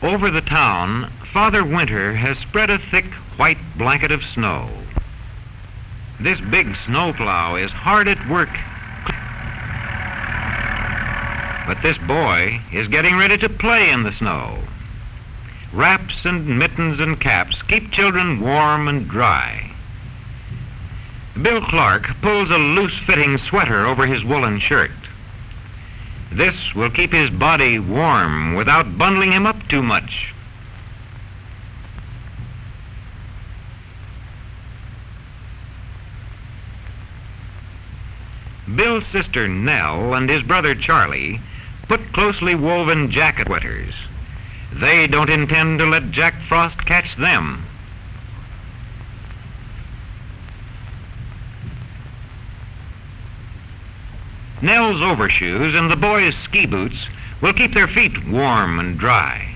Over the town, Father Winter has spread a thick white blanket of snow. This big snowplow is hard at work, but this boy is getting ready to play in the snow. Wraps and mittens and caps keep children warm and dry. Bill Clark pulls a loose-fitting sweater over his woolen shirt. This will keep his body warm without bundling him up too much. Bill's sister Nell and his brother Charlie put closely woven jacket sweaters. They don't intend to let Jack Frost catch them. Nell's overshoes and the boys' ski boots will keep their feet warm and dry.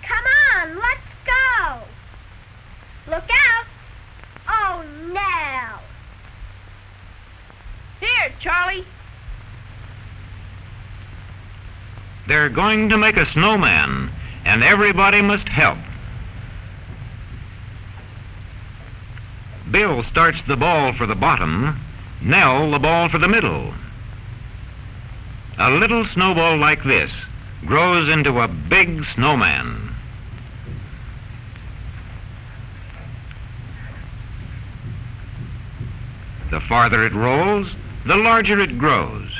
Come on, let's go. Look out. Oh, no. Here, Charlie. They're going to make a snowman, and everybody must help. Bill starts the ball for the bottom, Nell the ball for the middle. A little snowball like this grows into a big snowman. The farther it rolls, the larger it grows.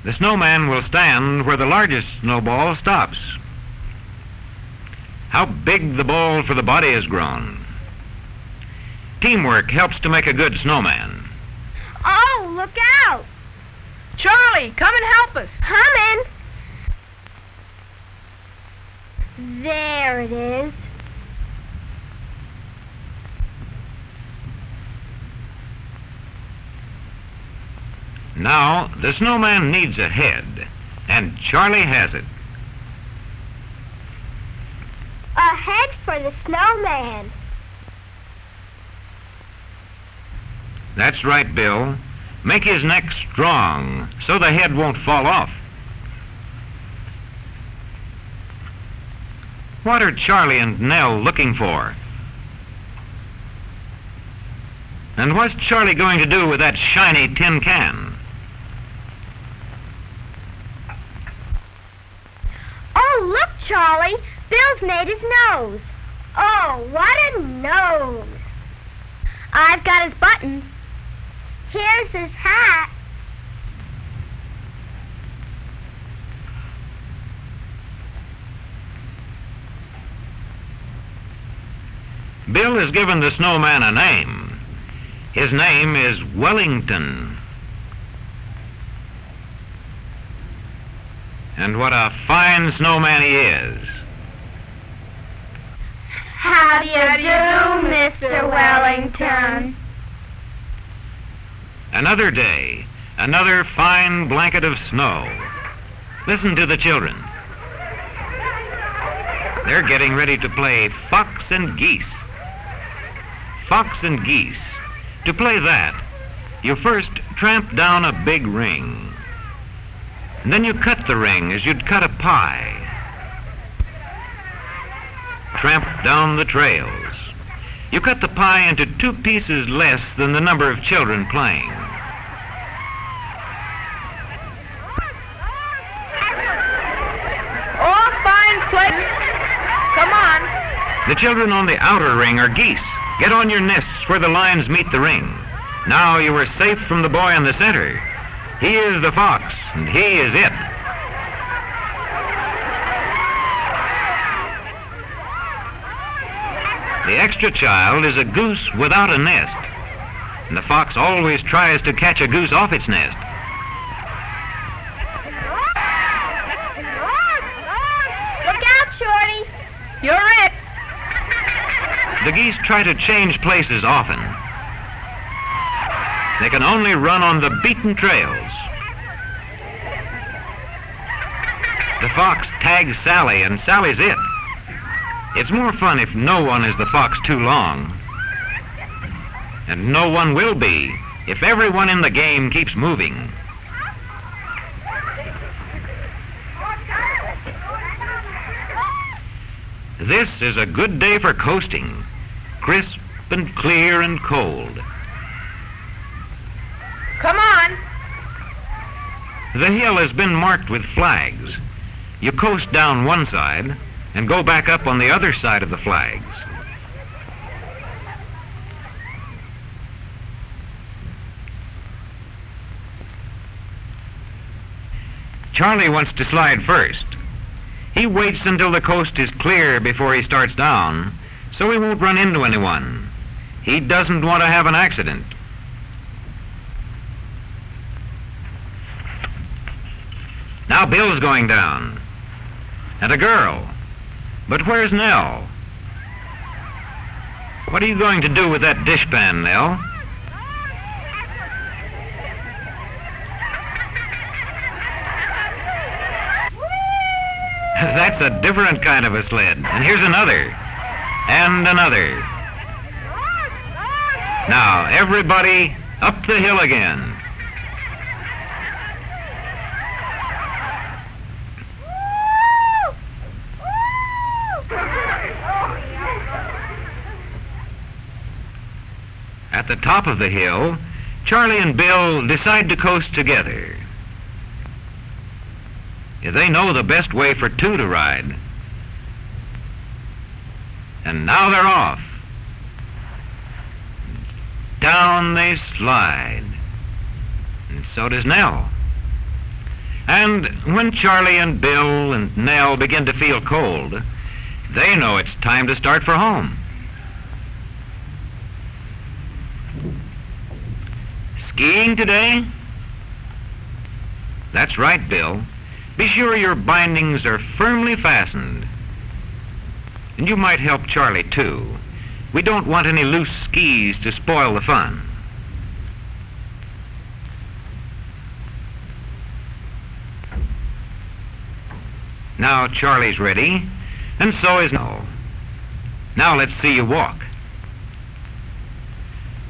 The snowman will stand where the largest snowball stops. How big the ball for the body has grown. Teamwork helps to make a good snowman. Oh, look out. Charlie, come and help us. Coming. There it is. Now, the snowman needs a head, and Charlie has it. A head for the snowman. That's right, Bill. Make his neck strong so the head won't fall off. What are Charlie and Nell looking for? And what's Charlie going to do with that shiny tin can? Oh, look, Charlie. Bill's made his nose. Oh, what a nose. I've got his buttons. Here's his hat. Bill has given the snowman a name. His name is Wellington. And what a fine snowman he is. How do you do, Mr. Wellington? Another day, another fine blanket of snow. Listen to the children. They're getting ready to play fox and geese. Fox and geese. To play that, you first tramp down a big ring. And then you cut the ring as you'd cut a pie. Tramp down the trails. You cut the pie into 2 pieces less than the number of children playing. All fine places. Come on. The children on the outer ring are geese. Get on your nests where the lines meet the ring. Now you are safe from the boy in the center. He is the fox, and he is it. The extra child is a goose without a nest, and the fox always tries to catch a goose off its nest. Look out, Shorty. You're it. The geese try to change places often. They can only run on the beaten trails. The fox tags Sally, and Sally's it. It's more fun if no one is the fox too long. And no one will be if everyone in the game keeps moving. This is a good day for coasting, crisp and clear and cold. Come on. The hill has been marked with flags. You coast down one side and go back up on the other side of the flags. Charlie wants to slide first. He waits until the coast is clear before he starts down, so he won't run into anyone. He doesn't want to have an accident. Now Bill's going down. And a girl. But where's Nell? What are you going to do with that dishpan, Nell? That's a different kind of a sled. And here's another. And another. Now, everybody up the hill again. At the top of the hill, Charlie and Bill decide to coast together. They know the best way for two to ride. And now they're off. Down they slide. And so does Nell. And when Charlie and Bill and Nell begin to feel cold, they know it's time to start for home. Skiing today? That's right, Bill. Be sure your bindings are firmly fastened. And you might help Charlie, too. We don't want any loose skis to spoil the fun. Now Charlie's ready, and so is Nell. Now let's see you walk.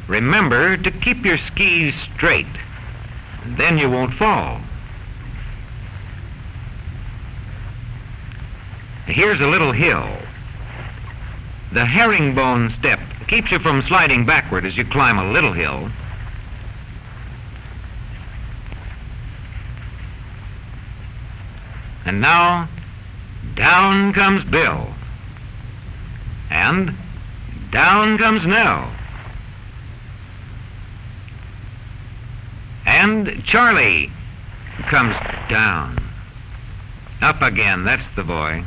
Remember to keep your skis straight, and then you won't fall. Here's a little hill. The herringbone step keeps you from sliding backward as you climb a little hill. And now, down comes Bill. And down comes Nell. And Charlie comes down. Up again, that's the boy.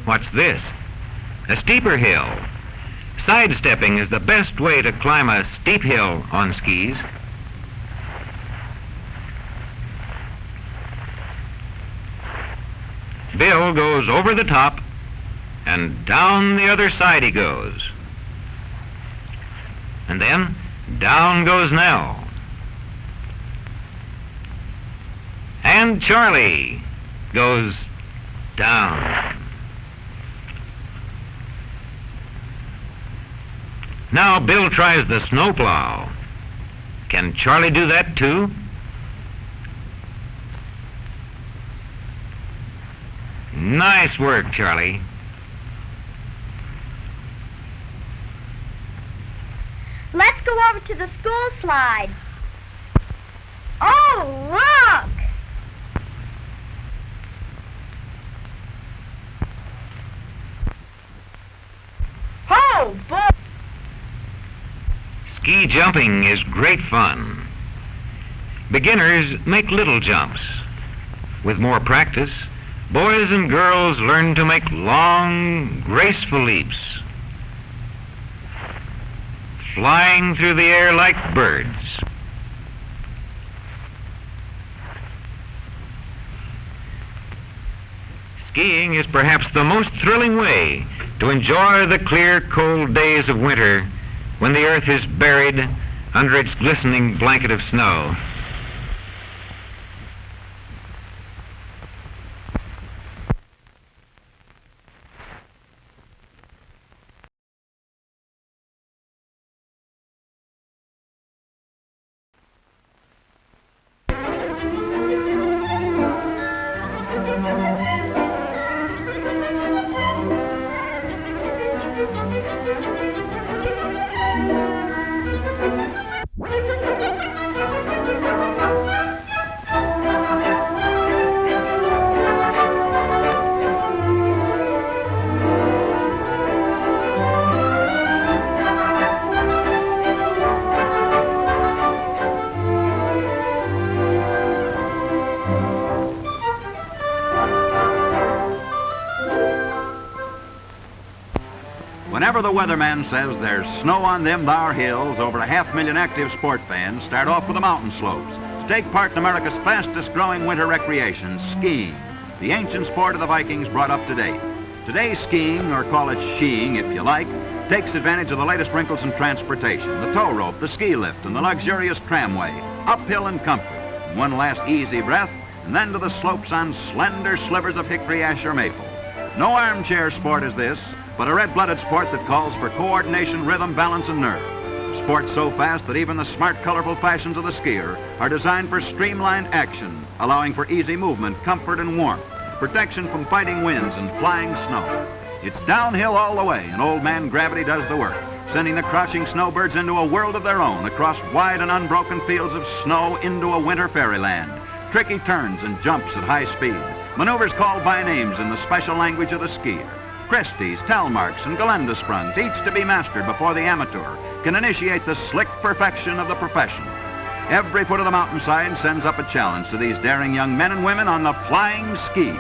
What's this? A steeper hill. Sidestepping is the best way to climb a steep hill on skis. Bill goes over the top, and down the other side he goes. And then down goes Nell. And Charlie goes down. Now Bill tries the snowplow. Can Charlie do that too? Nice work, Charlie. Let's go over to the school slide. Oh, look! Oh, boy! Ski jumping is great fun. Beginners make little jumps. With more practice, boys and girls learn to make long, graceful leaps, flying through the air like birds. Skiing is perhaps the most thrilling way to enjoy the clear, cold days of winter when the earth is buried under its glistening blanket of snow. Whenever the weatherman says there's snow on them thar hills, over 500,000 active sport fans start off with the mountain slopes to take part in America's fastest growing winter recreation, skiing, the ancient sport of the Vikings brought up to date. Today, skiing, or call it sheeing if you like, takes advantage of the latest wrinkles in transportation, the tow rope, the ski lift, and the luxurious tramway, uphill in comfort, and one last easy breath, and then to the slopes on slender slivers of hickory, ash, or maple. No armchair sport is this, but a red-blooded sport that calls for coordination, rhythm, balance, and nerve. A sport so fast that even the smart, colorful fashions of the skier are designed for streamlined action, allowing for easy movement, comfort, and warmth, protection from fighting winds and flying snow. It's downhill all the way, and old man gravity does the work, sending the crouching snowbirds into a world of their own, across wide and unbroken fields of snow into a winter fairyland. Tricky turns and jumps at high speed, maneuvers called by names in the special language of the skier. Christies, Telmarks, and Galenda sprungs, each to be mastered before the amateur can initiate the slick perfection of the profession. Every foot of the mountainside sends up a challenge to these daring young men and women on the flying skis.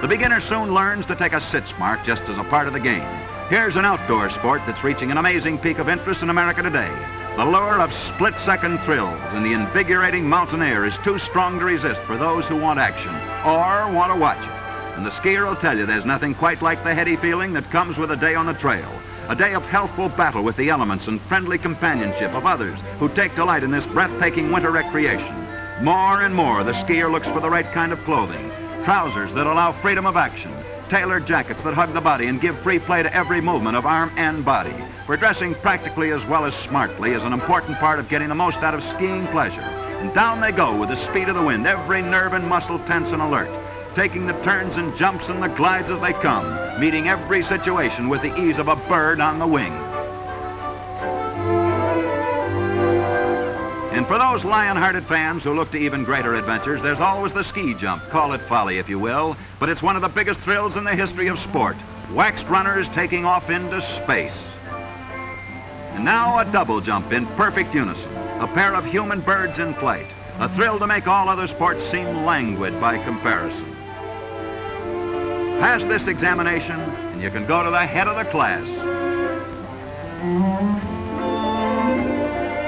The beginner soon learns to take a sitz mark just as a part of the game. Here's an outdoor sport that's reaching an amazing peak of interest in America today. The lure of split-second thrills and the invigorating mountain air is too strong to resist for those who want action or want to watch it. And the skier will tell you there's nothing quite like the heady feeling that comes with a day on the trail. A day of healthful battle with the elements and friendly companionship of others who take delight in this breathtaking winter recreation. More and more, the skier looks for the right kind of clothing. Trousers that allow freedom of action. Tailored jackets that hug the body and give free play to every movement of arm and body. For dressing practically as well as smartly is an important part of getting the most out of skiing pleasure. And down they go with the speed of the wind, every nerve and muscle tense and alert, taking the turns and jumps and the glides as they come, meeting every situation with the ease of a bird on the wing. And for those lion-hearted fans who look to even greater adventures, there's always the ski jump. Call it folly if you will, but it's one of the biggest thrills in the history of sport. Waxed runners taking off into space. And now a double jump in perfect unison, a pair of human birds in flight, a thrill to make all other sports seem languid by comparison. Pass this examination, and you can go to the head of the class.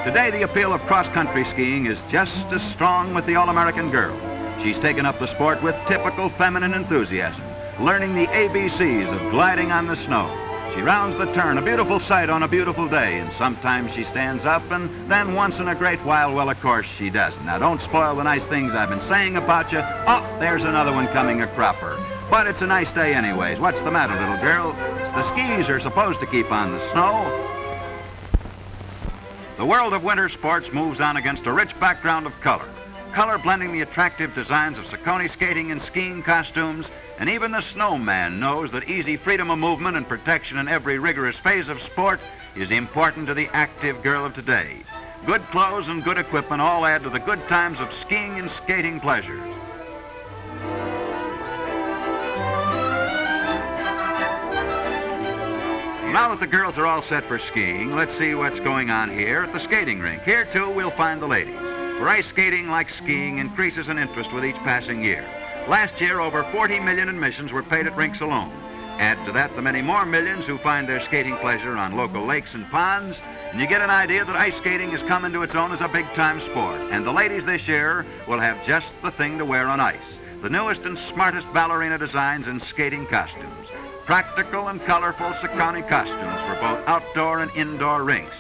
Today, the appeal of cross-country skiing is just as strong with the all-American girl. She's taken up the sport with typical feminine enthusiasm, learning the ABCs of gliding on the snow. She rounds the turn, a beautiful sight on a beautiful day, and sometimes she stands up, and then once in a great while, well, of course, she doesn't. Now, don't spoil the nice things I've been saying about you. Oh, there's another one coming a cropper. But it's a nice day anyways. What's the matter, little girl? It's the skis are supposed to keep on the snow. The world of winter sports moves on against a rich background of color. Color blending the attractive designs of Saucony skating and skiing costumes, and even the snowman knows that easy freedom of movement and protection in every rigorous phase of sport is important to the active girl of today. Good clothes and good equipment all add to the good times of skiing and skating pleasures. Now that the girls are all set for skiing, let's see what's going on here at the skating rink. Here, too, we'll find the ladies. For ice skating, like skiing, increases in interest with each passing year. Last year, over 40 million admissions were paid at rinks alone. Add to that the many more millions who find their skating pleasure on local lakes and ponds, and you get an idea that ice skating has come into its own as a big-time sport. And the ladies this year will have just the thing to wear on ice. The newest and smartest ballerina designs and skating costumes. Practical and colorful Saucony costumes for both outdoor and indoor rinks.